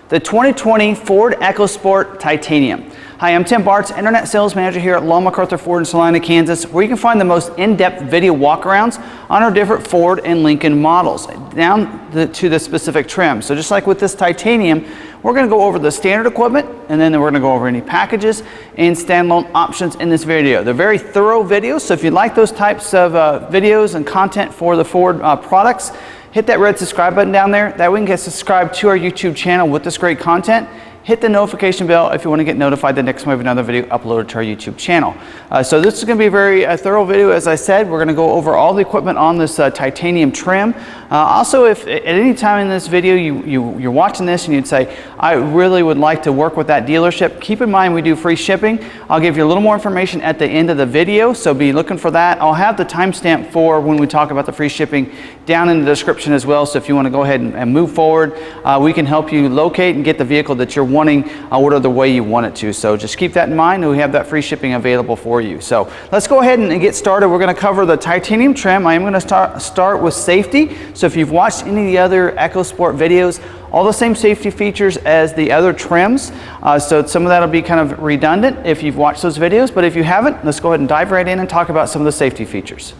the 2020 Ford Ecosport Titanium. Hi, I'm Tim Bartz, Internet Sales Manager here at McArthur Ford in Salina, Kansas, where you can find the most in-depth video walkarounds on our different Ford and Lincoln models, down to the specific trim. So just like with this Titanium, we're going to go over the standard equipment, and then we're going to go over any packages and standalone options in this video. They're very thorough videos, so if you like those types of videos and content for the Ford products, hit that red subscribe button down there. That way you can get subscribed to our YouTube channel with this great content. Hit the notification bell if you want to get notified the next time we have another video uploaded to our YouTube channel. So this is going to be a very thorough video. As I said, we're going to go over all the equipment on this titanium trim. Also, if at any time in this video you're watching this and you'd say, I really would like to work with that dealership, keep in mind we do free shipping. I'll give you a little more information at the end of the video, so be looking for that. I'll have the timestamp for when we talk about the free shipping down in the description as well, so if you want to go ahead and move forward, we can help you locate and get the vehicle that you're wanting whatever way you want it to. So just keep that in mind, and we have that free shipping available for you. So let's go ahead and get started. We're going to cover the titanium trim. I am going to start with safety. So if you've watched any of the other EcoSport videos, all the same safety features as the other trims. So some of that will be kind of redundant if you've watched those videos, but if you haven't, let's go ahead and dive right in and talk about some of the safety features.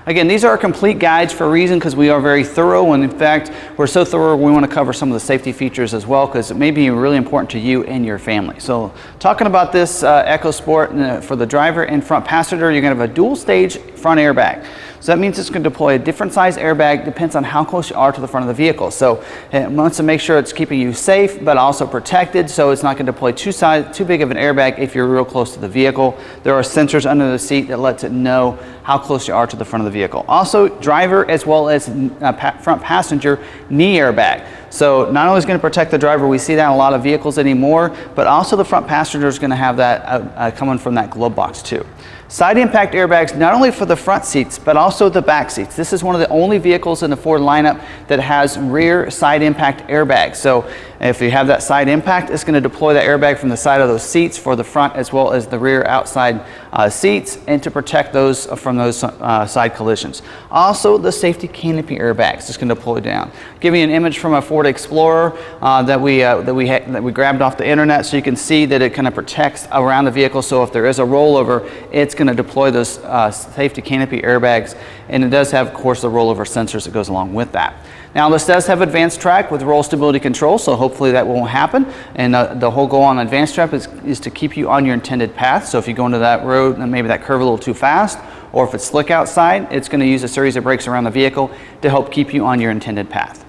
Again, these are our complete guides for a reason, because we are very thorough, and in fact, we're so thorough we want to cover some of the safety features as well, because it may be really important to you and your family. So talking about this EcoSport, for the driver and front passenger, you're going to have a dual stage front airbag. So that means it's going to deploy a different size airbag, depends on how close you are to the front of the vehicle. So it wants to make sure it's keeping you safe, but also protected, so it's not going to deploy too big of an airbag if you're real close to the vehicle. There are sensors under the seat that lets it know how close you are to the front of the vehicle. Also, driver as well as front passenger knee airbag. So not only is it going to protect the driver, we see that in a lot of vehicles anymore, but also the front passenger is going to have that coming from that glove box too. Side impact airbags, not only for the front seats, but also the back seats. This is one of the only vehicles in the Ford lineup that has rear side impact airbags. So if you have that side impact, it's going to deploy that airbag from the side of those seats for the front as well as the rear outside seats, and to protect those from those side collisions. Also, the safety canopy airbags is going to deploy down. Give you an image from a Ford Explorer that we grabbed off the internet, so you can see that it kind of protects around the vehicle. So if there is a rollover, it's going to deploy those safety canopy airbags, and it does have, of course, the rollover sensors that goes along with that. Now, this does have advanced track with roll stability control, so hopefully that won't happen. And the whole goal on advanced track is to keep you on your intended path. So if you go into that road and maybe that curve a little too fast, or if it's slick outside, it's going to use a series of brakes around the vehicle to help keep you on your intended path.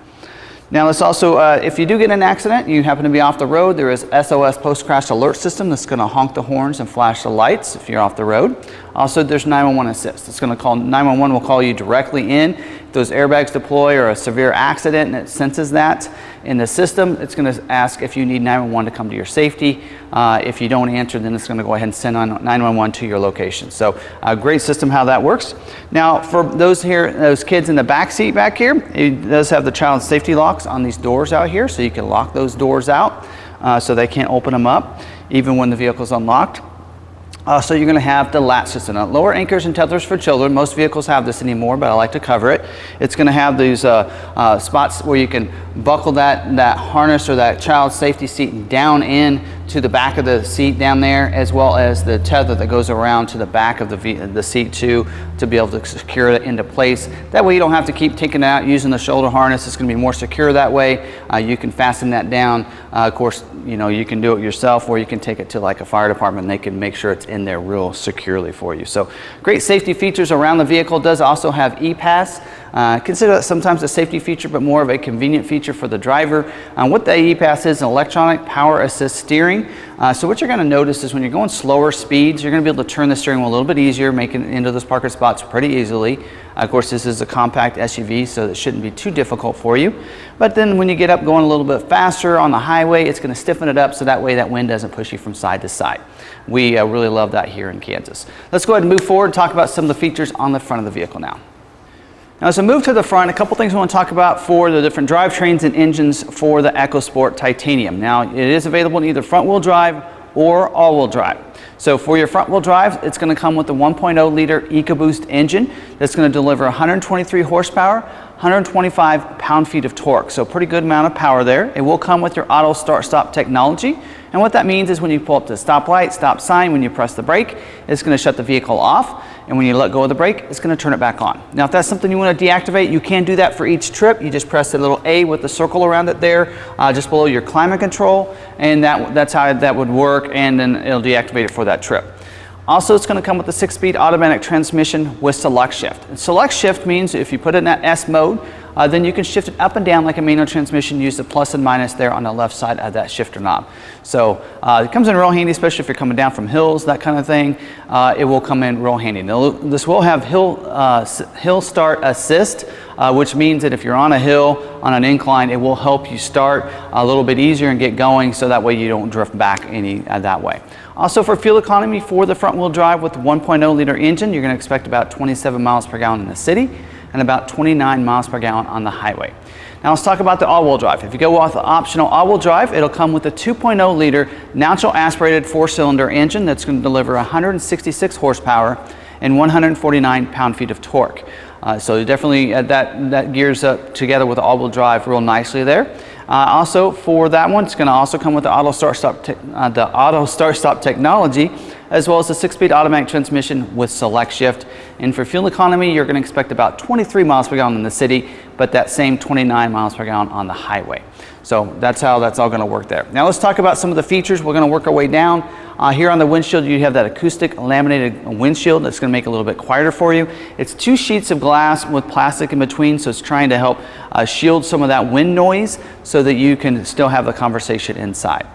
Now, let's also, if you do get in an accident, you happen to be off the road, there is SOS post-crash alert system that's going to honk the horns and flash the lights if you're off the road. Also, there's 911 assist. It's going to call 911 will call you directly in. If those airbags deploy or a severe accident and it senses that in the system, it's going to ask if you need 911 to come to your safety. If you don't answer, then it's going to go ahead and send on 911 to your location. So a great system how that works. Now, for those kids in the back seat back here, it does have the child safety locks on these doors out here, so you can lock those doors out so they can't open them up even when the vehicle is unlocked. So you're going to have the latch system. Now, lower anchors and tethers for children. Most vehicles have this anymore, but I like to cover it. It's going to have these spots where you can buckle that harness or that child safety seat down in to the back of the seat down there, as well as the tether that goes around to the back of the seat too, to be able to secure it into place. That way you don't have to keep taking it out using the shoulder harness. It's going to be more secure that way. You can fasten that down. Of course, you can do it yourself, or you can take it to like a fire department and they can make sure it's in there real securely for you. So great safety features around the vehicle. It does also have E-Pass. Consider that sometimes a safety feature, but more of a convenient feature for the driver. What the E-Pass is, an electronic power assist steering. So what you're going to notice is when you're going slower speeds, you're going to be able to turn the steering wheel a little bit easier, making it into those parking spots pretty easily. Of course, this is a compact SUV, so it shouldn't be too difficult for you. But then when you get up going a little bit faster on the highway, it's going to stiffen it up so that way that wind doesn't push you from side to side. We really love that here in Kansas. Let's go ahead and move forward and talk about some of the features on the front of the vehicle now. Now, as I move to the front, a couple things I want to talk about for the different drivetrains and engines for the EcoSport Titanium. Now, it is available in either front-wheel drive or all-wheel drive. So for your front wheel drive, it's going to come with the 1.0 liter EcoBoost engine that's going to deliver 123 horsepower, 125 pound-feet of torque. So pretty good amount of power there. It will come with your auto start-stop technology. And what that means is when you pull up to the stoplight, stop sign, when you press the brake, it's going to shut the vehicle off. And when you let go of the brake, it's going to turn it back on. Now, if that's something you want to deactivate, you can do that for each trip. You just press the little A with the circle around it there, just below your climate control, and that's how that would work, and then it'll deactivate it for that trip. Also, it's going to come with a 6-speed automatic transmission with select shift. And select shift means if you put it in that S mode, then you can shift it up and down like a manual transmission. Use the plus and minus there on the left side of that shifter knob. So it comes in real handy, especially if you're coming down from hills, that kind of thing. It will come in real handy. Now, this will have hill start assist, which means that if you're on a hill, on an incline, it will help you start a little bit easier and get going, so that way you don't drift back any that way. Also, for fuel economy for the front wheel drive with the 1.0 liter engine, you're going to expect about 27 miles per gallon in the city and about 29 miles per gallon on the highway. Now let's talk about the all-wheel drive. If you go with the optional all-wheel drive, it'll come with a 2.0 liter natural aspirated 4-cylinder engine that's going to deliver 166 horsepower and 149 pound-feet of torque. So definitely that gears up together with the all-wheel drive real nicely there. Also for that one, it's going to also come with the auto start-stop technology, as well as a 6-speed automatic transmission with select shift. And for fuel economy, you're going to expect about 23 miles per gallon in the city, but that same 29 miles per gallon on the highway. So that's how that's all going to work there. Now let's talk about some of the features. We're going to work our way down. Here on the windshield, you have that acoustic laminated windshield that's going to make it a little bit quieter for you. It's 2 sheets of glass with plastic in between, so it's trying to help shield some of that wind noise so that you can still have the conversation inside.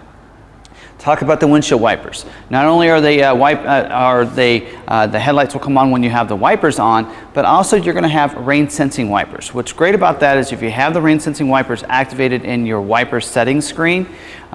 Talk about the windshield wipers. Not only are they the headlights will come on when you have the wipers on, but also you're going to have rain sensing wipers. What's great about that is if you have the rain sensing wipers activated in your wiper settings screen,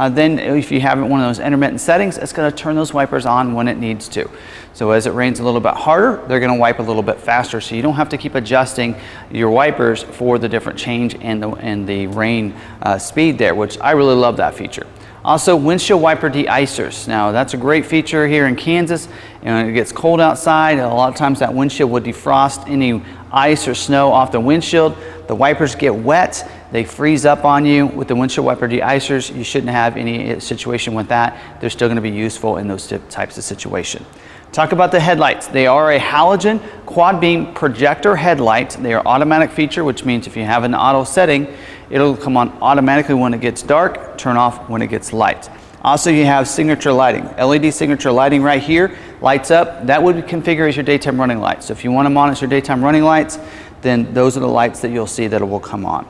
then if you have one of those intermittent settings, it's going to turn those wipers on when it needs to. So as it rains a little bit harder, they're going to wipe a little bit faster, so you don't have to keep adjusting your wipers for the different change in the rain speed there, which I really love that feature. Also, windshield wiper de-icers. Now, that's a great feature here in Kansas. When it gets cold outside, a lot of times that windshield would defrost any ice or snow off the windshield. The wipers get wet, they freeze up on you. With the windshield wiper de-icers, you shouldn't have any situation with that. They're still going to be useful in those types of situations. Talk about the headlights. They are a halogen quad beam projector headlight. They are automatic feature, which means if you have an auto setting, it'll come on automatically when it gets dark, turn off when it gets light. Also, you have signature lighting. LED signature lighting right here, lights up. That would configure as your daytime running lights. So if you want to monitor your daytime running lights, then those are the lights that you'll see that will come on.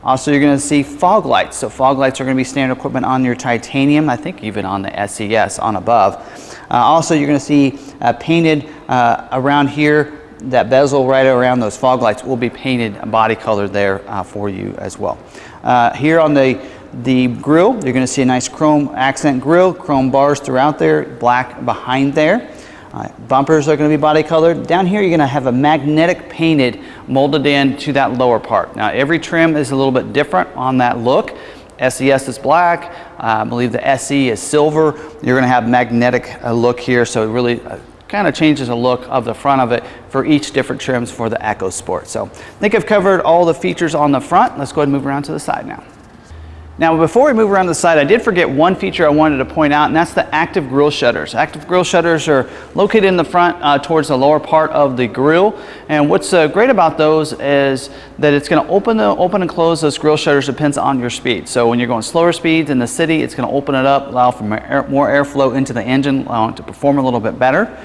Also, you're going to see fog lights. So fog lights are going to be standard equipment on your titanium, I think even on the SES on above. Also, you're going to see painted around here, that bezel right around those fog lights will be painted body color there for you as well. Here on the grille, you're going to see a nice chrome accent grille, chrome bars throughout there, black behind there. Bumpers are going to be body colored. Down here, you're going to have a magnetic painted molded in to that lower part. Now, every trim is a little bit different on that look. SES is black. I believe the SE is silver. You're going to have magnetic look here, so it really kind of changes the look of the front of it for each different trims for the Ecosport. So I think I've covered all the features on the front. Let's go ahead and move around to the side now. Now, before we move around the side, I did forget one feature I wanted to point out, and that's the active grille shutters. Active grille shutters are located in the front towards the lower part of the grille. And what's great about those is that it's going to open and close those grille shutters depends on your speed. So when you're going slower speeds in the city, it's going to open it up, allow for more airflow into the engine, allowing it to perform a little bit better.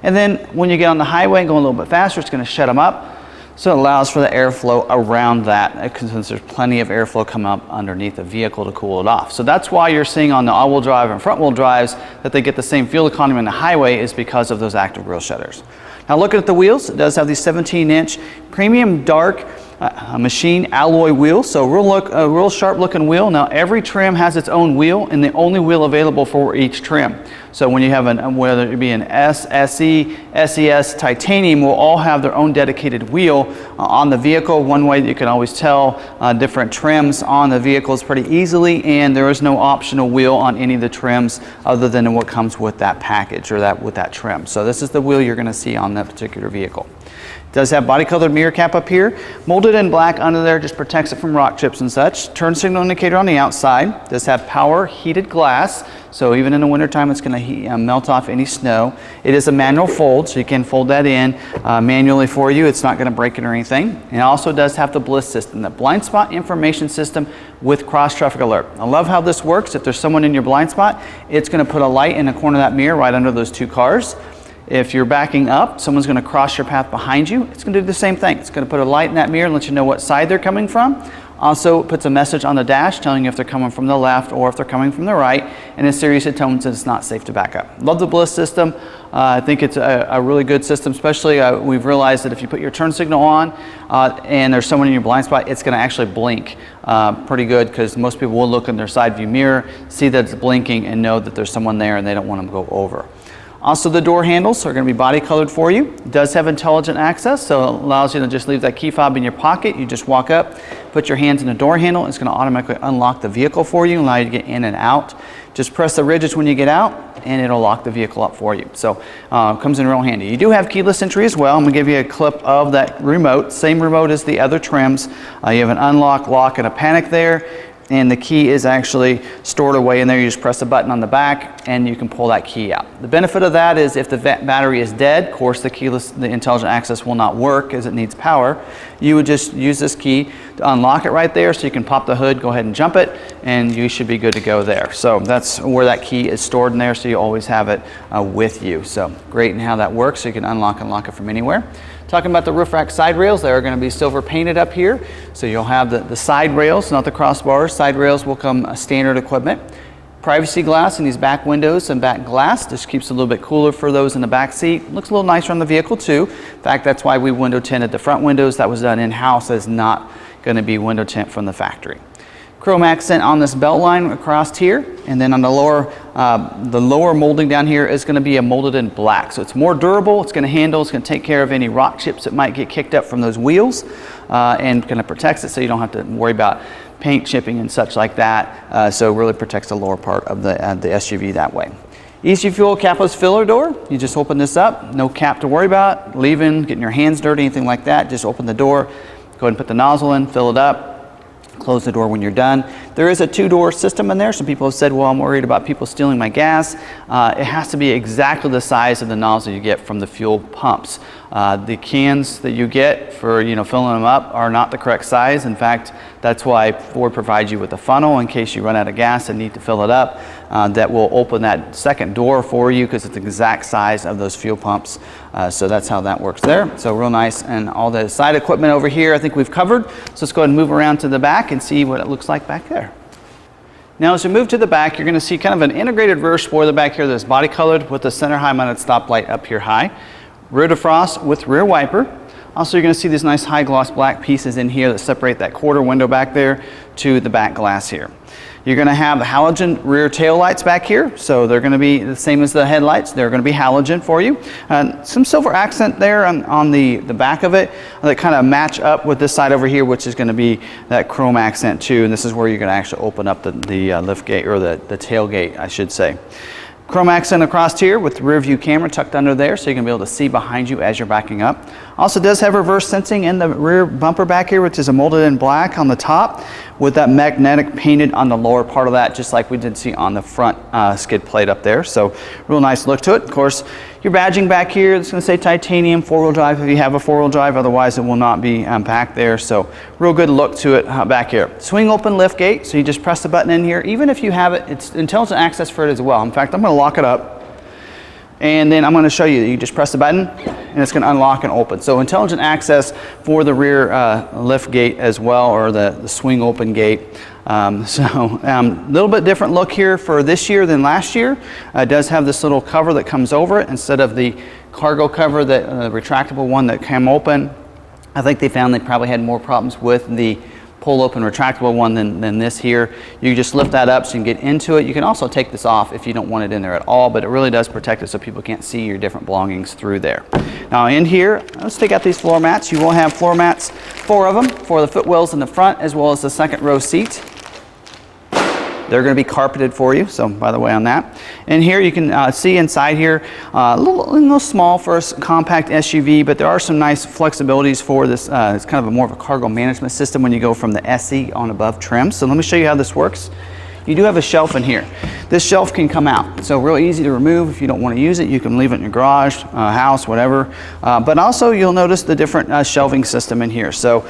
And then when you get on the highway and go a little bit faster, it's going to shut them up. So it allows for the airflow around that, since there's plenty of airflow coming up underneath the vehicle to cool it off. So that's why you're seeing on the all-wheel drive and front-wheel drives that they get the same fuel economy on the highway, is because of those active grille shutters. Now looking at the wheels, it does have these 17-inch premium dark a machine alloy wheel, so real sharp looking wheel. Now every trim has its own wheel, and the only wheel available for each trim. So when you have whether it be an S, SE, SES, titanium, will all have their own dedicated wheel on the vehicle. One way that you can always tell different trims on the vehicles pretty easily, and there is no optional wheel on any of the trims other than what comes with that package or with that trim. So this is the wheel you're going to see on that particular vehicle. Does have body colored mirror cap up here, molded in black under there, just protects it from rock chips and such. Turn signal indicator on the outside. Does have power heated glass, so even in the wintertime it's going to melt off any snow. It is a manual fold, so you can fold that in manually for you. It's not going to break it or anything. And it also does have the BLIS system, the blind spot information system with cross traffic alert. I love how this works. If there's someone in your blind spot, it's going to put a light in the corner of that mirror right under those two cars. If you're backing up, someone's going to cross your path behind you, it's going to do the same thing. It's going to put a light in that mirror and let you know what side they're coming from. Also, it puts a message on the dash telling you if they're coming from the left or if they're coming from the right, and in serious it tells them it's not safe to back up. Love the BLIS system. I think it's a really good system, especially we've realized that if you put your turn signal on and there's someone in your blind spot, it's going to actually blink pretty good, because most people will look in their side view mirror, see that it's blinking, and know that there's someone there and they don't want them to go over. Also, the door handles are going to be body colored for you. It does have intelligent access, so it allows you to just leave that key fob in your pocket. You just walk up, put your hands in the door handle. It's going to automatically unlock the vehicle for you and allow you to get in and out. Just press the ridges when you get out, and it'll lock the vehicle up for you. So it comes in real handy. You do have keyless entry as well. I'm going to give you a clip of that remote. Same remote as the other trims. You have an unlock, lock, and a panic there. And the key is actually stored away in there. You just press a button on the back and you can pull that key out. The benefit of that is if the battery is dead, of course the intelligent access will not work as it needs power. You would just use this key to unlock it right there, so you can pop the hood, go ahead and jump it, and you should be good to go there. So that's where that key is stored in there, so you always have it with you. So great in how that works, so you can unlock and lock it from anywhere. Talking about the roof rack side rails, they are going to be silver painted up here. So you'll have the side rails, not the crossbars. Side rails will come standard equipment. Privacy glass in these back windows and back glass. This keeps it a little bit cooler for those in the back seat. Looks a little nicer on the vehicle too. In fact, that's why we window tinted the front windows. That was done in-house. It's not going to be window tint from the factory. Chrome accent on this belt line across here, and then on the lower molding down here is going to be molded in black. So it's more durable, it's going to handle, it's going to take care of any rock chips that might get kicked up from those wheels, and kind of protects it so you don't have to worry about paint chipping and such like that. So it really protects the lower part of the SUV that way. Easy Fuel capless filler door. You just open this up, no cap to worry about, leaving, getting your hands dirty, anything like that. Just open the door, go ahead and put the nozzle in, fill it up. Close the door when you're done. There is a two-door system in there. Some people have said, well, I'm worried about people stealing my gas. It has to be exactly the size of the nozzle you get from the fuel pumps. The cans that you get for filling them up are not the correct size. In fact, that's why Ford provides you with a funnel in case you run out of gas and need to fill it up. That will open that second door for you because it's the exact size of those fuel pumps. So that's how that works there. So real nice. And all the side equipment over here I think we've covered. So let's go ahead and move around to the back and see what it looks like back there. Now as we move to the back, you're going to see kind of an integrated rear spoiler back here that's body colored with the center high mounted stoplight up here high. Rear defrost with rear wiper. Also, you're going to see these nice high gloss black pieces in here that separate that quarter window back there to the back glass here. You're going to have the halogen rear tail lights back here, so they're going to be the same as the headlights. They're going to be halogen for you. Some silver accent there on the back of it that kind of match up with this side over here, which is going to be that chrome accent too. And this is where you're going to actually open up the lift gate, or the tailgate, I should say. Chrome accent across here with the rear view camera tucked under there, so you can be able to see behind you as you're backing up. Also does have reverse sensing in the rear bumper back here, which is molded in black on the top with that magnetic painted on the lower part of that, just like we did see on the front skid plate up there. So real nice look to it. Of course, your badging back here, it's going to say titanium 4-wheel drive if you have a 4-wheel drive, otherwise it will not be back there. So real good look to it back here. Swing open lift gate, so you just press the button in here. Even if you have it, it's intelligent access for it as well. In fact, I'm going to lock it up. And then I'm going to show you, you just press the button and it's going to unlock and open. So intelligent access for the rear lift gate as well, or the swing open gate. A little bit different look here for this year than last year. It does have this little cover that comes over it instead of the cargo cover, that retractable one that came open. I think they found they probably had more problems with the pull open retractable one than this here. You just lift that up so you can get into it. You can also take this off if you don't want it in there at all, but it really does protect it so people can't see your different belongings through there. Now in here, let's take out these floor mats. You will have floor mats, 4 of them, for the footwells in the front as well as the second row seat. They're going to be carpeted for you, so by the way on that. And here you can see inside here, a little small for a compact SUV, but there are some nice flexibilities for this. It's kind of more of a cargo management system when you go from the SE on above trim. So let me show you how this works. You do have a shelf in here. This shelf can come out, so real easy to remove. If you don't want to use it, you can leave it in your garage, house, whatever. But also you'll notice the different shelving system in here. So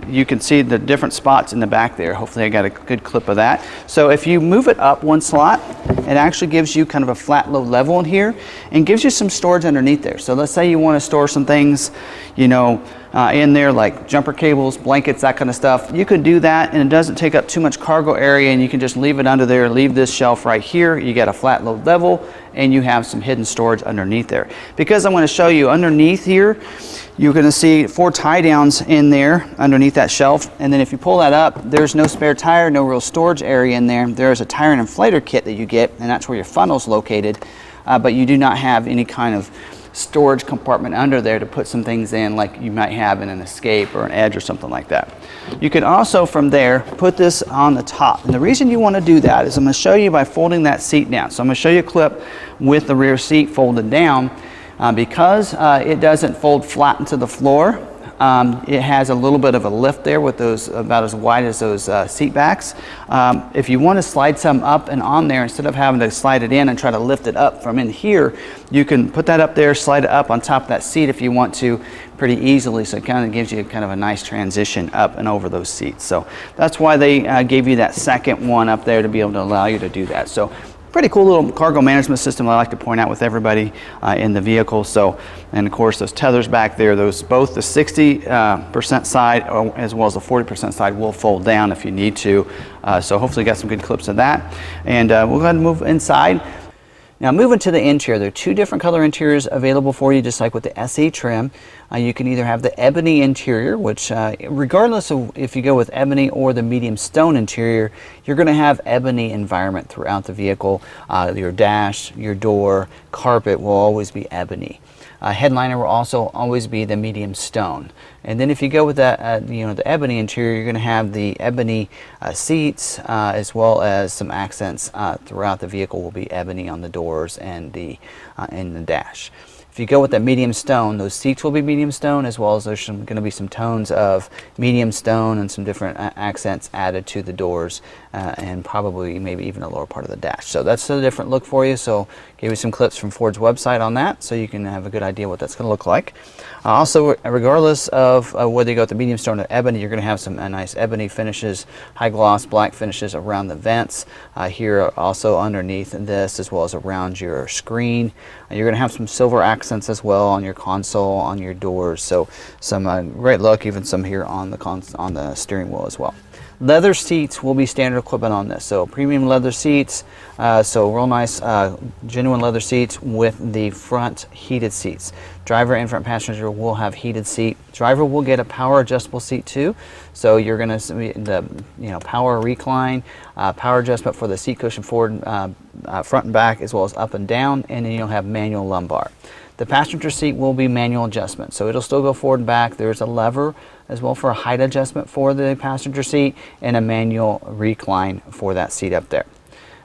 you can see the different spots in the back there. Hopefully I got a good clip of that. So if you move it up one slot, it actually gives you kind of a flat low level in here and gives you some storage underneath there. So let's say you want to store some things, you know, in there like jumper cables, blankets, that kind of stuff. You could do that and it doesn't take up too much cargo area, and you can just leave it under there, leave this shelf right here. You get a flat low level and you have some hidden storage underneath there. Because I'm going to show you underneath here, you're going to see 4 tie downs in there underneath that shelf, and then if you pull that up, there's no spare tire, no real storage area in there. There's a tire and inflator kit that you get, and that's where your funnel's located, but you do not have any kind of storage compartment under there to put some things in like you might have in an Escape or an Edge or something like that. You can also from there put this on the top, and the reason you want to do that is I'm going to show you by folding that seat down. So I'm going to show you a clip with the rear seat folded down. Because it doesn't fold flat into the floor, it has a little bit of a lift there with those about as wide as those seat backs. If you want to slide some up and on there, instead of having to slide it in and try to lift it up from in here, you can put that up there, slide it up on top of that seat if you want to, pretty easily. So it kind of gives you kind of a nice transition up and over those seats. So that's why they gave you that second one up there, to be able to allow you to do that. So pretty cool little cargo management system I like to point out with everybody in the vehicle. So, and of course those tethers back there, those both the 60% side as well as the 40% side will fold down if you need to. So hopefully you got some good clips of that. And we'll go ahead and move inside. Now moving to the interior, there are 2 different color interiors available for you, just like with the SE trim. You can either have the ebony interior, which regardless of if you go with ebony or the medium stone interior, you're going to have ebony environment throughout the vehicle. Your dash, your door, carpet will always be ebony. Headliner will also always be the medium stone. And then if you go with that, you know, the ebony interior, you're going to have the ebony seats as well as some accents throughout the vehicle will be ebony on the doors and the dash. If you go with that medium stone, those seats will be medium stone, as well as there's going to be some tones of medium stone and some different accents added to the doors and probably maybe even a lower part of the dash. So that's a different look for you. So give you some clips from Ford's website on that so you can have a good idea what that's going to look like. Also, regardless of whether you go with the medium stone or ebony, you're going to have some nice ebony finishes, high gloss black finishes around the vents. Here also underneath this, as well as around your screen. You're going to have some silver accents as well on your console, on your doors. So some great look, even some here on the steering wheel as well. Leather seats will be standard equipment on this. So premium leather seats, so real nice genuine leather seats with the front heated seats. Driver and front passenger will have heated seat. Driver will get a power adjustable seat too. So you're going to see the power recline, power adjustment for the seat cushion forward, front and back, as well as up and down, and then you'll have manual lumbar. The passenger seat will be manual adjustment, so it'll still go forward and back. There's a lever as well for a height adjustment for the passenger seat and a manual recline for that seat up there.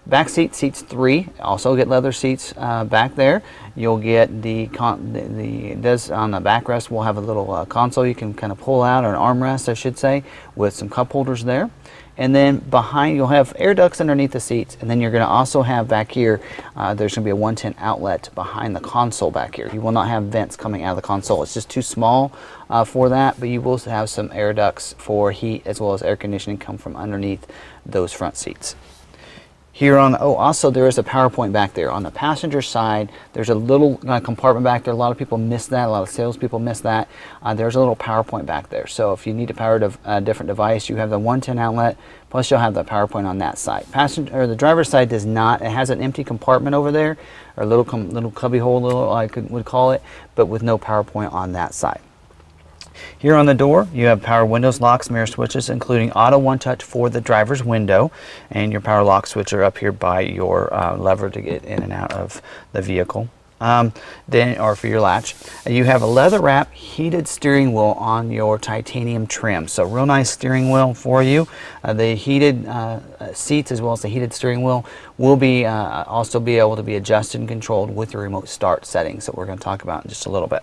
Back seat, seats 3, also get leather seats back there. You'll get on the backrest will have a little console you can kind of pull out, or an armrest I should say, with some cup holders there. And then behind you'll have air ducts underneath the seats, and then you're going to also have back here, there's going to be a 110 outlet behind the console back here. You will not have vents coming out of the console. It's just too small for that, but you will have some air ducts for heat as well as air conditioning come from underneath those front seats. Here on, also there is a power point back there. On the passenger side, there's a little compartment back there. A lot of people miss that. A lot of salespeople miss that. There's a little power point back there. So if you need to power a different device, you have the 110 outlet, plus you'll have the power point on that side. The driver's side does not. It has an empty compartment over there, or a little cubby hole, I would call it, but with no power point on that side. Here on the door, you have power windows, locks, mirror switches, including auto one-touch for the driver's window, and your power lock switch are up here by your lever to get in and out of the vehicle. Or for your latch. You have a leather wrap heated steering wheel on your titanium trim. So real nice steering wheel for you. The heated seats as well as the heated steering wheel will be also be able to be adjusted and controlled with the remote start settings that we're going to talk about in just a little bit.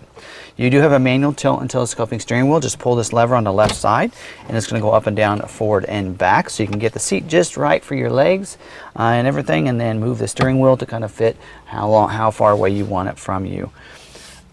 You do have a manual tilt and telescoping steering wheel. Just pull this lever on the left side and it's going to go up and down, forward and back, so you can get the seat just right for your legs and everything, and then move the steering wheel to kind of fit how far away you want it from you.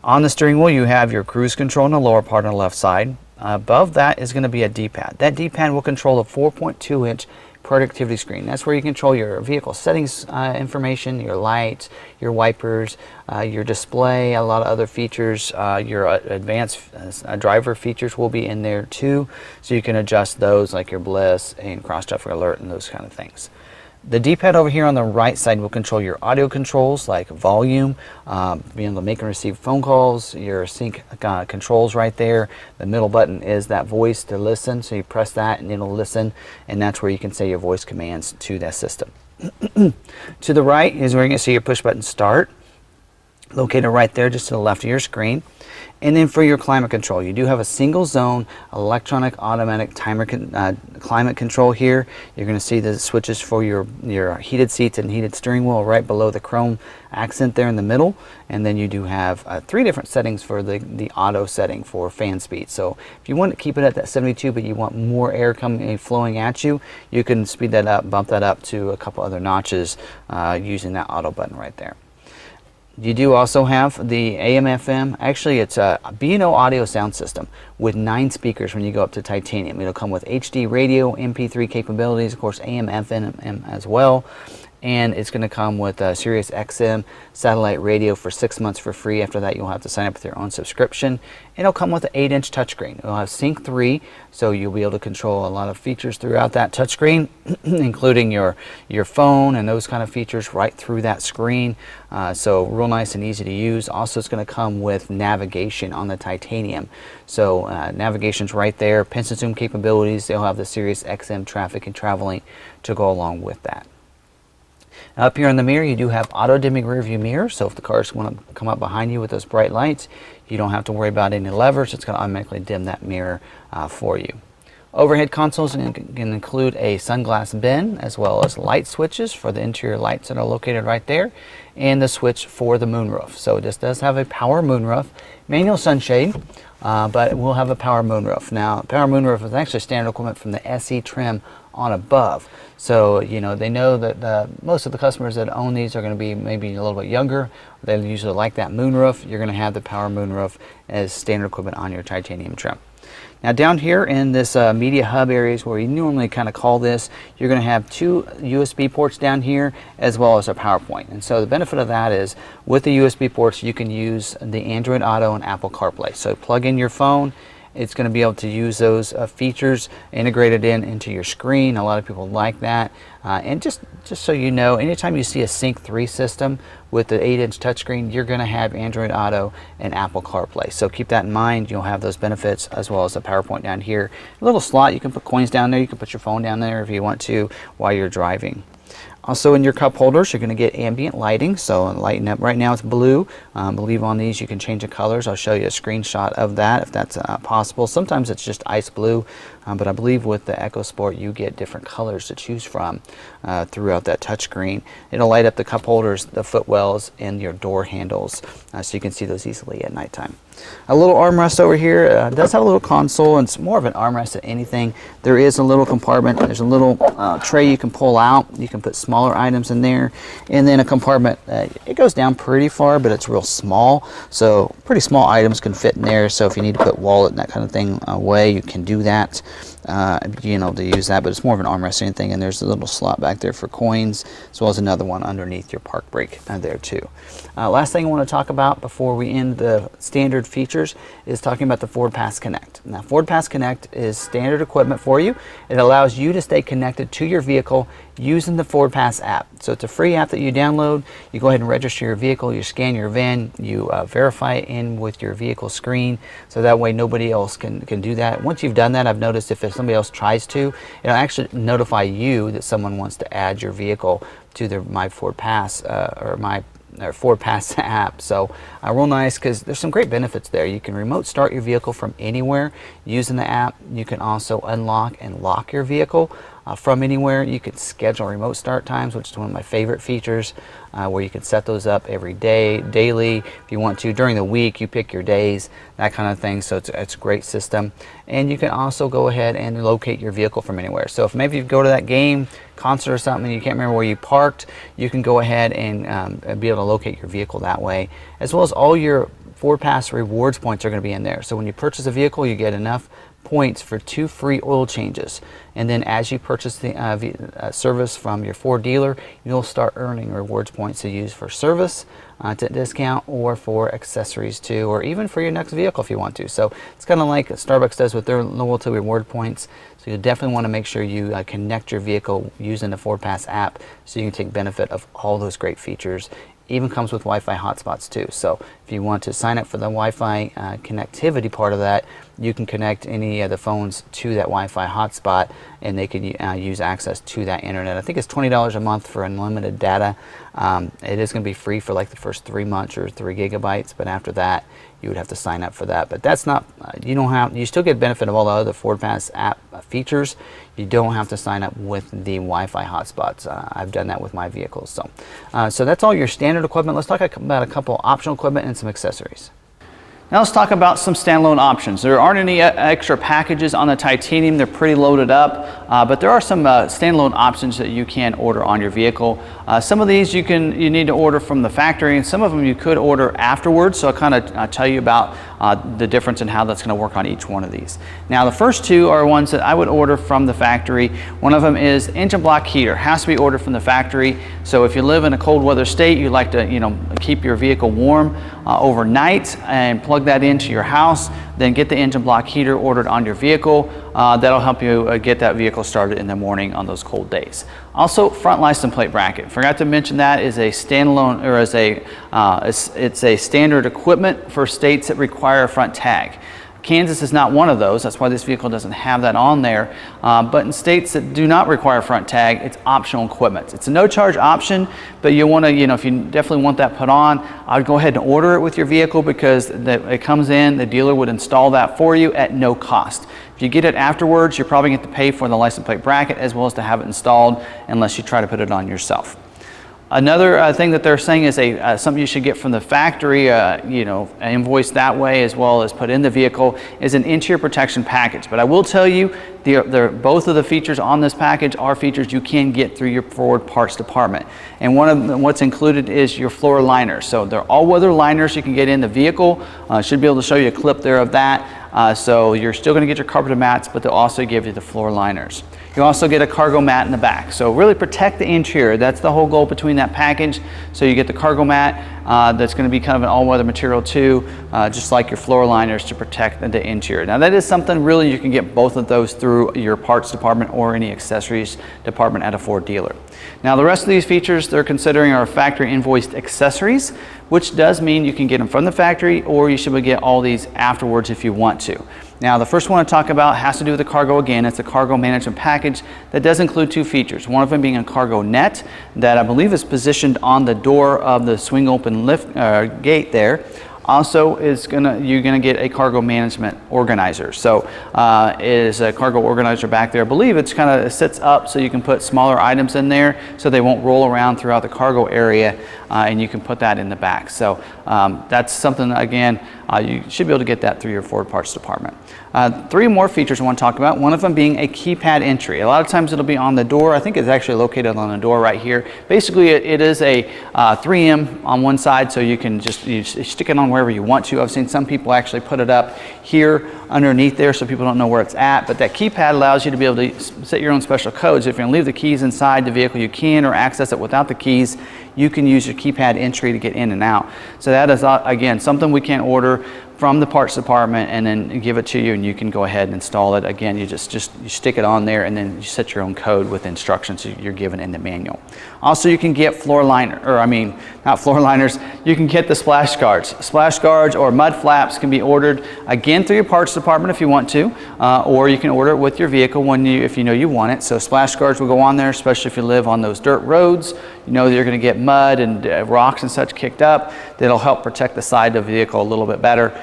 On the steering wheel, you have your cruise control in the lower part on the left side. Above that is going to be a D-pad. That D-pad will control a 4.2-inch productivity screen. That's where you control your vehicle settings information, your lights, your wipers, your display, a lot of other features. Your advanced driver features will be in there too, so you can adjust those like your bliss and cross-traffic alert and those kind of things. The D-pad over here on the right side will control your audio controls like volume, being able to make and receive phone calls, your sync controls right there. The middle button is that voice to listen, so you press that and it'll listen, and that's where you can say your voice commands to that system. To the right is where you can see your push button start, located right there just to the left of your screen. And then for your climate control, you do have a single zone electronic automatic timer climate control here. You're going to see the switches for your heated seats and heated steering wheel right below the chrome accent there in the middle. And then you do have 3 different settings for the auto setting for fan speed. So if you want to keep it at that 72 but you want more air coming flowing at you, you can speed that up, bump that up to a couple other notches using that auto button right there. You do also have the AM/FM. Actually, it's a B&O audio sound system with 9 speakers when you go up to titanium. It'll come with HD radio, MP3 capabilities, of course AM/FM as well. And it's going to come with a Sirius XM satellite radio for 6 months for free. After that, you'll have to sign up with your own subscription. And it'll come with an 8-inch touchscreen. It'll have Sync 3, so you'll be able to control a lot of features throughout that touchscreen, including your phone and those kind of features right through that screen. So real nice and easy to use. Also, it's going to come with navigation on the titanium. So navigation's right there. Pinch and zoom capabilities. They'll have the Sirius XM traffic and traveling to go along with that. Now up here in the mirror, you do have auto dimming rear view mirror, so if the cars want to come up behind you with those bright lights, you don't have to worry about any levers. It's going to automatically dim that mirror for you. Overhead consoles can include a sunglass bin as well as light switches for the interior lights that are located right there, and the switch for the moonroof. So this does have a power moonroof, manual sunshade, but it will have a power moonroof. Now, power moonroof is actually standard equipment from the SE trim on above. So, you know, they know that most of the customers that own these are going to be maybe a little bit younger. They usually like that moonroof. You're going to have the power moonroof as standard equipment on your titanium trim. Now down here in this media hub areas where you normally kind of call this, you're going to have 2 USB ports down here as well as a power point. And so the benefit of that is with the USB ports you can use the Android Auto and Apple CarPlay. So plug in your phone, it's going to be able to use those features integrated into your screen. A lot of people like that. And just so you know, anytime you see a Sync 3 system with the 8-inch touchscreen, you're going to have Android Auto and Apple CarPlay. So keep that in mind. You'll have those benefits as well as the power point down here. A little slot, you can put coins down there. You can put your phone down there if you want to while you're driving. Also in your cup holders, you're going to get ambient lighting. So lighten up. Right now it's blue. I believe on these you can change the colors. I'll show you a screenshot of that if that's possible. Sometimes it's just ice blue, but I believe with the Ecosport you get different colors to choose from throughout that touchscreen. It'll light up the cup holders, the footwells, and your door handles, so you can see those easily at nighttime. A little armrest over here. It does have a little console, and it's more of an armrest than anything. There is a little compartment. There's a little tray you can pull out. You can put smaller items in there, and then a compartment. It goes down pretty far, but it's real small, so pretty small items can fit in there. So if you need to put wallet and that kind of thing away, you can do that. being able to use that, but it's more of an arm resting thing, and there's a little slot back there for coins, as well as another one underneath your park brake there too. Last thing I want to talk about before we end the standard features is talking about the Ford Pass Connect. Now, Ford Pass Connect is standard equipment for you. It allows you to stay connected to your vehicle using the Ford Pass app. So it's a free app that you download. You go ahead and register your vehicle, you scan your VIN, you verify it in with your vehicle screen, so that way nobody else can do that. Once you've done that, I've noticed if somebody else tries to, it'll actually notify you that someone wants to add your vehicle to their My Ford Pass or Ford Pass app. So real nice, because there's some great benefits there. You can remote start your vehicle from anywhere using the app. You can also unlock and lock your vehicle from anywhere. You can schedule remote start times, which is one of my favorite features, where you can set those up every day, daily, if you want to. During the week, you pick your days, that kind of thing. So it's a great system. And you can also go ahead and locate your vehicle from anywhere. So if maybe you go to that game, concert or something, and you can't remember where you parked, you can go ahead and be able to locate your vehicle that way, as well as all your Ford Pass rewards points are going to be in there. So when you purchase a vehicle, you get enough points for 2 free oil changes, and then as you purchase the service from your Ford dealer, you'll start earning rewards points to use for service to discount, or for accessories too, or even for your next vehicle if you want to. So it's kind of like Starbucks does with their loyalty reward points. So you definitely want to make sure you connect your vehicle using the Ford Pass app, so you can take benefit of all those great features. Even comes with Wi-Fi hotspots too. So if you want to sign up for the Wi-Fi connectivity part of that, you can connect any of the phones to that Wi-Fi hotspot, and they can use access to that internet. I think it's $20 a month for unlimited data. It is going to be free for like the first 3 months or 3 gigabytes, but after that you would have to sign up for that. But that's not, you still get benefit of all the other Ford Pass app features. You don't have to sign up with the Wi-Fi hotspots. I've done that with my vehicles. So that's all your standard equipment. Let's talk about a couple optional equipment and some accessories. Now let's talk about some standalone options. There aren't any extra packages on the Titanium. They're pretty loaded up, but there are some standalone options that you can order on your vehicle. Some of these you need to order from the factory, and some of them you could order afterwards. So I'll kind of tell you about the difference and how that's going to work on each one of these. Now the first two are ones that I would order from the factory. One of them is engine block heater. Has to be ordered from the factory. So if you live in a cold weather state, you like to keep your vehicle warm overnight and plug that into your house, then get the engine block heater ordered on your vehicle. That'll help you get that vehicle started in the morning on those cold days. Also, front license plate bracket. Forgot to mention that is a standalone, or it's a standard equipment for states that require a front tag. Kansas is not one of those. That's why this vehicle doesn't have that on there. But in states that do not require front tag, it's optional equipment. It's a no-charge option, but you want to, if you definitely want that put on, I'd go ahead and order it with your vehicle, because it comes in, the dealer would install that for you at no cost. If you get it afterwards, you're probably going to pay for the license plate bracket as well as to have it installed, unless you try to put it on yourself. Another thing that they're saying is something you should get from the factory, invoiced that way, as well as put in the vehicle, is an interior protection package. But I will tell you, both of the features on this package are features you can get through your Ford parts department. And one of them, what's included is your floor liners. So they're all-weather liners you can get in the vehicle. Should be able to show you a clip there of that. So you're still going to get your carpeted mats, but they'll also give you the floor liners. You also get a cargo mat in the back. So really protect the interior. That's the whole goal between that package. So you get the cargo mat that's going to be kind of an all-weather material too, just like your floor liners, to protect the interior. Now that is something really you can get both of those through your parts department or any accessories department at a Ford dealer. Now the rest of these features they're considering are factory invoiced accessories, which does mean you can get them from the factory, or you should get all these afterwards if you want to. Now the first one to talk about has to do with the cargo again. It's a cargo management package that does include 2 features. One of them being a cargo net that I believe is positioned on the door of the swing open lift gate there. Also, you're gonna get a cargo management organizer. So is a cargo organizer back there. I believe it sits up so you can put smaller items in there, so they won't roll around throughout the cargo area, and you can put that in the back. So that's something, again, you should be able to get that through your Ford parts department. Three more features I want to talk about, one of them being a keypad entry. A lot of times it'll be on the door. I think it's actually located on the door right here. Basically, it is a 3M on one side, so you can just stick it on wherever you want to. I've seen some people actually put it up here underneath there so people don't know where it's at, but that keypad allows you to be able to set your own special codes. If you're going to leave the keys inside the vehicle, you can, or access it without the keys. You can use your keypad entry to get in and out. So that is, again, something we can order from the parts department and then give it to you, and you can go ahead and install it. Again, you just you stick it on there and then you set your own code with instructions you're given in the manual. Also, you can get floor liner, or I mean, not floor liners, you can get the splash guards. Splash guards or mud flaps can be ordered, again, through your parts department if you want to, or you can order it with your vehicle if you know you want it. So splash guards will go on there, especially if you live on those dirt roads. You know that you're going to get mud and rocks and such kicked up. That'll help protect the side of the vehicle a little bit better.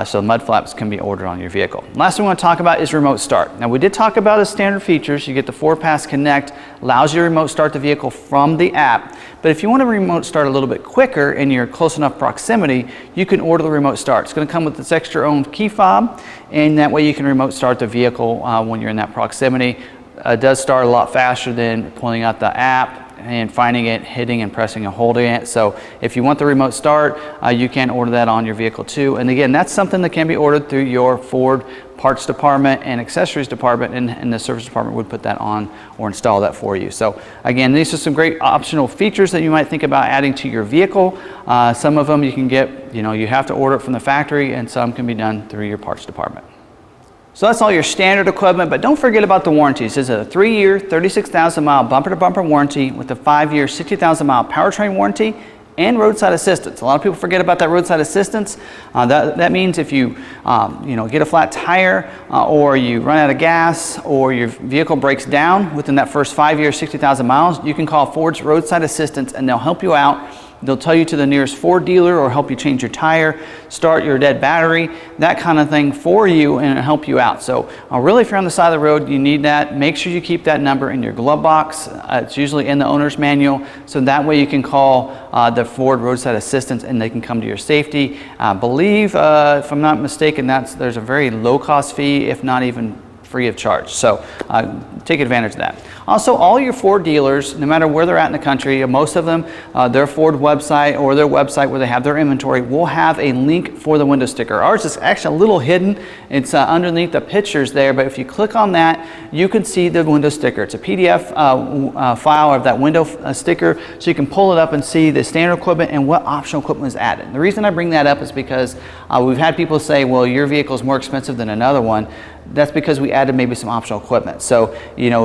So mud flaps can be ordered on your vehicle. Last thing we want to talk about is remote start. Now, we did talk about as standard features. You get the 4-pass connect, allows you to remote start the vehicle from the app. But if you want to remote start a little bit quicker and you're close enough proximity, you can order the remote start. It's going to come with this extra own key fob, and that way you can remote start the vehicle when you're in that proximity. It does start a lot faster than pulling out the app and finding it, hitting and pressing and holding it. So if you want the remote start, you can order that on your vehicle too. And again, that's something that can be ordered through your Ford parts department and accessories department, and the service department would put that on or install that for you. So again, these are some great optional features that you might think about adding to your vehicle. Some of them you can get, you have to order it from the factory, and some can be done through your parts department. So that's all your standard equipment, but don't forget about the warranties. This is a 3-year, 36,000-mile bumper-to-bumper warranty with a 5-year, 60,000-mile powertrain warranty and roadside assistance. A lot of people forget about that roadside assistance. That means if you get a flat tire or you run out of gas or your vehicle breaks down within that first 5 years, 60,000 miles, you can call Ford's roadside assistance and they'll help you out. They'll tell you to the nearest Ford dealer or help you change your tire, start your dead battery, that kind of thing for you, and help you out. So really, if you're on the side of the road, you need that. Make sure you keep that number in your glove box. It's usually in the owner's manual, so that way you can call the Ford roadside assistance and they can come to your safety. I believe, if I'm not mistaken, there's a very low cost fee, if not even free of charge. So take advantage of that. Also, all your Ford dealers, no matter where they're at in the country, most of them, their Ford website or their website where they have their inventory will have a link for the window sticker. Ours is actually a little hidden. It's underneath the pictures there, but if you click on that, you can see the window sticker. It's a PDF file of that window sticker, so you can pull it up and see the standard equipment and what optional equipment is added. The reason I bring that up is because we've had people say, well, your vehicle is more expensive than another one. That's because we added maybe some optional equipment. So,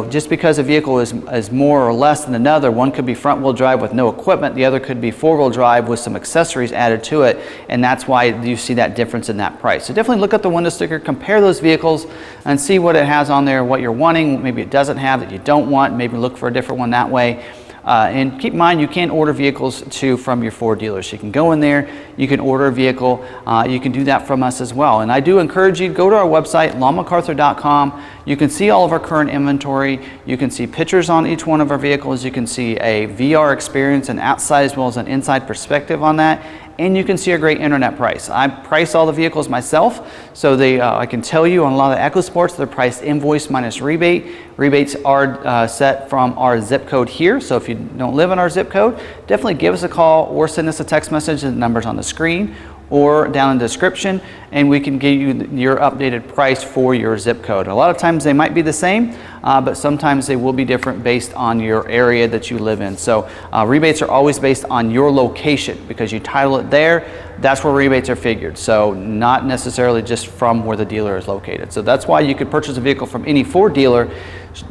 just because a vehicle is more or less than another, one could be front wheel drive with no equipment, the other could be 4-wheel drive with some accessories added to it, and that's why you see that difference in that price. So definitely look at the window sticker, compare those vehicles, and see what it has on there, what you're wanting, maybe it doesn't have that you don't want, maybe look for a different one that way. And keep in mind, you can order vehicles too from your Ford dealers. You can go in there, you can order a vehicle, you can do that from us as well. And I do encourage you to go to our website, McArthur.com. You can see all of our current inventory. You can see pictures on each one of our vehicles. You can see a VR experience, an outside as well as an inside perspective on that. And you can see a great internet price. I price all the vehicles myself, so I can tell you on a lot of the EcoSports, they're priced invoice minus rebate. Rebates are set from our zip code here, so if you don't live in our zip code, definitely give us a call or send us a text message. The number's on the screen or down in the description, and we can give you your updated price for your zip code. A lot of times they might be the same, but sometimes they will be different based on your area that you live in. So rebates are always based on your location, because you title it there, that's where rebates are figured. So not necessarily just from where the dealer is located. So that's why you could purchase a vehicle from any Ford dealer,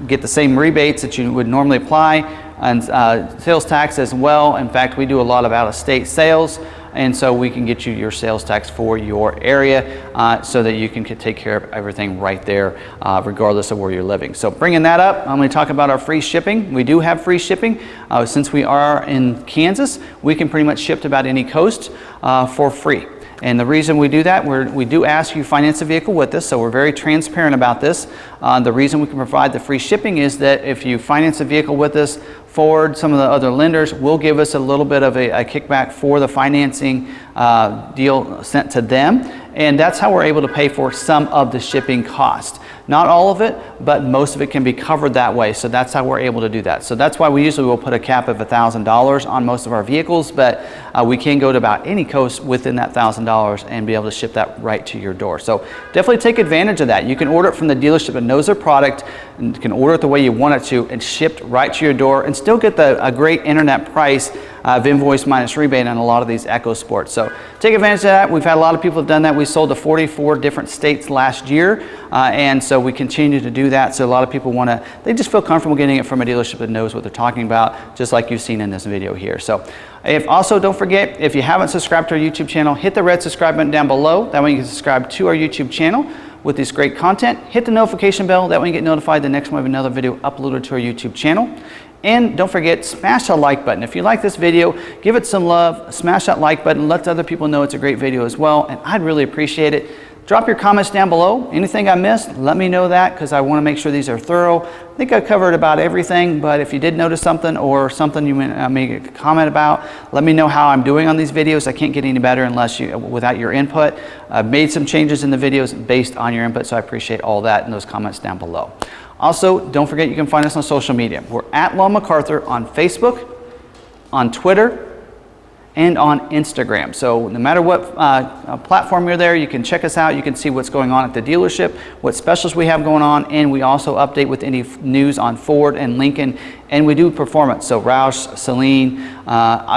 get the same rebates that you would normally apply, and sales tax as well. In fact, we do a lot of out-of-state sales, and so we can get you your sales tax for your area so that you can take care of everything right there, regardless of where you're living. So bringing that up, I'm going to talk about our free shipping. We do have free shipping. Since we are in Kansas, we can pretty much ship to about any coast for free. And the reason we do that, we do ask you finance a vehicle with us, so we're very transparent about this. The reason we can provide the free shipping is that if you finance a vehicle with us, Ford, some of the other lenders will give us a little bit of a kickback for the financing deal sent to them, and that's how we're able to pay for some of the shipping cost. Not all of it, but most of it can be covered that way, so that's how we're able to do that. So that's why we usually will put a cap of $1,000 on most of our vehicles, but we can go to about any coast within that $1,000 and be able to ship that right to your door. So definitely take advantage of that. You can order it from the dealership that knows their product, and you can order it the way you want it to and shipped right to your door and still get a great internet price of invoice minus rebate on a lot of these Ecosports. So take advantage of that. We've had a lot of people have done that. We sold to 44 different states last year, and so we continue to do that. So a lot of people want to, they just feel comfortable getting it from a dealership that knows what they're talking about, just like you've seen in this video here. So also don't forget, if you haven't subscribed to our YouTube channel, hit the red subscribe button down below. That way you can subscribe to our YouTube channel with this great content. Hit the notification bell. That way you get notified the next time we have another video uploaded to our YouTube channel. And don't forget, smash that like button. If you like this video, give it some love, smash that like button, let other people know it's a great video as well, and I'd really appreciate it. Drop your comments down below. Anything I missed, let me know that, because I want to make sure these are thorough. I think I covered about everything, but if you did notice something or something you may comment about, let me know how I'm doing on these videos. I can't get any better without your input. I've made some changes in the videos based on your input, so I appreciate all that and those comments down below. Also, don't forget you can find us on social media. We're at McArthur on Facebook, on Twitter, and on Instagram. So no matter what platform you're there, you can check us out. You can see what's going on at the dealership, what specials we have going on, and we also update with any news on Ford and Lincoln, and we do performance. So Roush, Salina,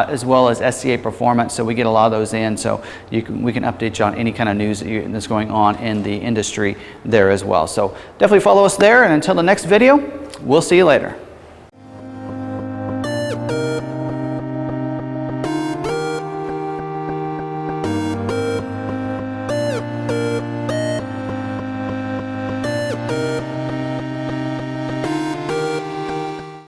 as well as SCA Performance. So we get a lot of those in. So we can update you on any kind of news that's going on in the industry there as well. So definitely follow us there. And until the next video, we'll see you later.